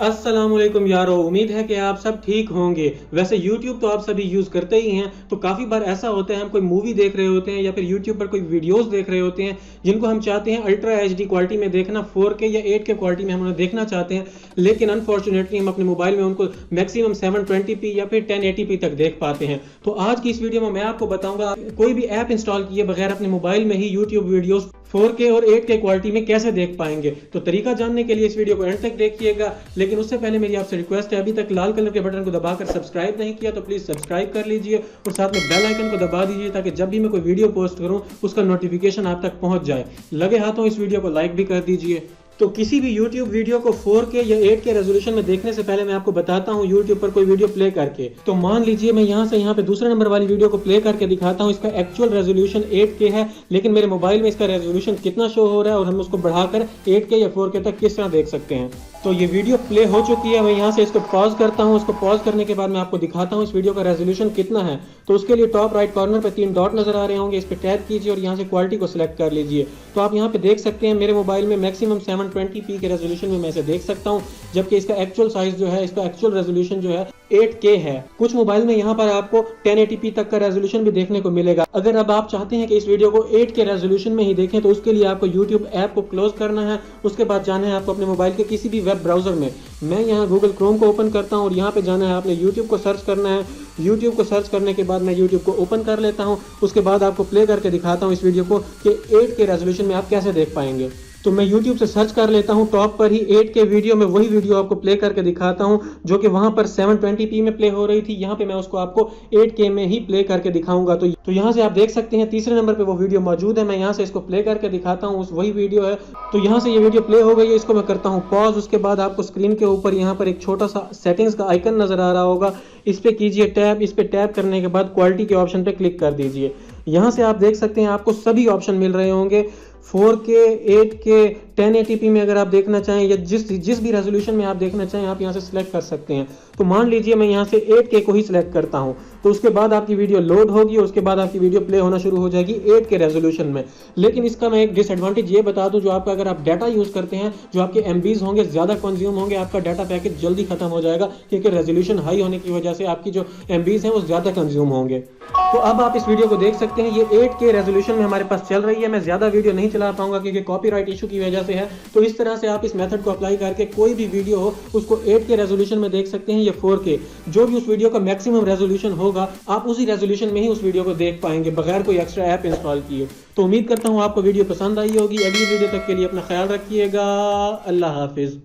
अस्सलामुअलैकुम यारो, उम्मीद है कि आप सब ठीक होंगे। वैसे YouTube तो आप सभी यूज़ करते ही हैं, तो काफ़ी बार ऐसा होता है हम कोई मूवी देख रहे होते हैं या फिर YouTube पर कोई वीडियोस देख रहे होते हैं जिनको हम चाहते हैं अल्ट्रा HD क्वालिटी में देखना, 4K या 8K क्वालिटी में हम उन्हें देखना चाहते हैं, लेकिन अनफॉर्चुनेटली हम अपने मोबाइल में उनको मैक्सिमम 720p या फिर 1080p तक देख पाते हैं। तो आज की इस वीडियो में मैं आपको बताऊंगा कोई भी ऐप इंस्टॉल किए बगैर अपने मोबाइल में ही YouTube वीडियोस 4K और 8K क्वालिटी में कैसे देख पाएंगे। तो तरीका जानने के लिए इस वीडियो को एंड तक देखिएगा, लेकिन उससे पहले मेरी आपसे रिक्वेस्ट है, अभी तक लाल कलर के बटन को दबाकर सब्सक्राइब नहीं किया तो प्लीज सब्सक्राइब कर लीजिए और साथ में बेल आइकन को दबा दीजिए ताकि जब भी मैं कोई वीडियो पोस्ट करूं उसका नोटिफिकेशन आप तक पहुंच जाए। लगे हाथों इस वीडियो को लाइक भी कर दीजिए। तो किसी भी YouTube वीडियो को 4K या 8K रेजोल्यूशन में देखने से पहले मैं आपको बताता हूं YouTube पर कोई वीडियो प्ले करके। तो मान लीजिए मैं यहाँ पे दूसरे नंबर वाली वीडियो को प्ले करके दिखाता हूं। इसका एक्चुअल रेजोल्यूशन 8K है, लेकिन मेरे मोबाइल में इसका रेजोल्यूशन कितना शो हो रहा है और हम उसको बढ़ाकर 8K या 4K तक किस तरह देख सकते हैं। तो ये वीडियो प्ले हो चुकी है। मैं यहाँ से इसको पॉज करता हूँ। इसको पॉज करने के बाद मैं आपको दिखाता हूँ इस वीडियो का रेजोल्यूशन कितना है। तो उसके लिए टॉप राइट कॉर्नर पे 3 डॉट नजर आ रहे होंगे, इस पर टैप कीजिए और यहाँ से क्वालिटी को सिलेक्ट कर लीजिए। तो आप यहाँ पे देख सकते हैं मेरे मोबाइल में मैक्सिमम 720p के रेजोल्यूशन में मैं इसे देख सकता हूँ, जबकि इसका एक्चुअल साइज जो है, इसका एक्चुअल रेजोल्यूशन जो है 8K है। कुछ मोबाइल में यहाँ पर आपको 1080p तक का रेजोल्यूशन भी देखने को मिलेगा। अगर अब आप चाहते हैं कि इस वीडियो को 8K रेजोल्यूशन में ही देखें तो उसके लिए आपको YouTube ऐप को क्लोज करना है। उसके बाद जाना है आपको अपने मोबाइल के किसी भी वेब ब्राउजर में। मैं यहाँ गूगल क्रोम को ओपन करता हूँ और यहाँ पे जाना है, आपने YouTube को सर्च करना है। YouTube को सर्च करने के बाद मैं YouTube को ओपन कर लेता हूँ। उसके बाद आपको प्ले करके दिखाता हूँ इस वीडियो को कि 8K रेजोल्यूशन में आप कैसे देख पाएंगे। तो मैं YouTube से सर्च कर लेता हूं, टॉप पर ही 8K वीडियो में वही वीडियो आपको प्ले करके दिखाता हूं जो कि वहां पर 720p में प्ले हो रही थी। यहां पे मैं उसको आपको 8K में ही प्ले करके दिखाऊंगा। तो यहां से आप देख सकते हैं तीसरे नंबर पे वो वीडियो मौजूद है। मैं यहां से इसको प्ले करके दिखाता हूं, वही वीडियो है। तो यहां से ये वीडियो प्ले हो गई है। इसको मैं करता हूं पॉज। उसके बाद आपको स्क्रीन के ऊपर यहाँ पर एक छोटा सा सेटिंग्स का आइकन नजर आ रहा होगा, इस पे कीजिए टैप। इस पे टैप करने के बाद क्वालिटी के ऑप्शन पे क्लिक कर दीजिए। यहाँ से आप देख सकते हैं आपको सभी ऑप्शन मिल रहे होंगे। 4K, 8K, 1080p में अगर आप देखना चाहें या जिस भी रेजोल्यूशन में आप देखना चाहें आप यहाँ से सिलेक्ट कर सकते हैं। तो मान लीजिए मैं यहाँ से 8K को ही सिलेक्ट करता हूँ, तो उसके बाद आपकी वीडियो लोड होगी और उसके बाद आपकी वीडियो प्ले होना शुरू हो जाएगी 8K रेजोल्यूशन में। लेकिन इसका मैं एक डिसएडवांटेज ये बता दूं, जो आपका अगर आप डाटा यूज करते हैं, जो आपके MBs होंगे ज्यादा कंज्यूम होंगे, आपका डाटा पैकेज जल्दी खत्म हो जाएगा क्योंकि रेजोल्यूशन हाई होने की वजह से आपकी जो MBs हैं वो ज्यादा कंज्यूम होंगे। तो अब आप इस वीडियो को देख सकते हैं, ये 8K रेजोल्यूशन में हमारे पास चल रही है। मैं ज्यादा वीडियो नहीं चला पाऊंगा क्योंकि कॉपीराइट इशू की वजह से है। तो इस तरह से आप इस मेथड को अप्लाई करके कोई भी वीडियो हो उसको 8K रेजोल्यूशन में देख सकते हैं या 4K, जो भी उस वीडियो का मैक्सिमम रेजोल्यूशन होगा आप उसी रेजोल्यूशन में ही उस वीडियो को देख पाएंगे बगैर कोई एक्स्ट्रा ऐप इंस्टॉल किए। तो उम्मीद करता हूं आपको वीडियो पसंद आई होगी। अगली वीडियो तक के लिए अपना ख्याल रखिएगा। अल्लाह हाफिज।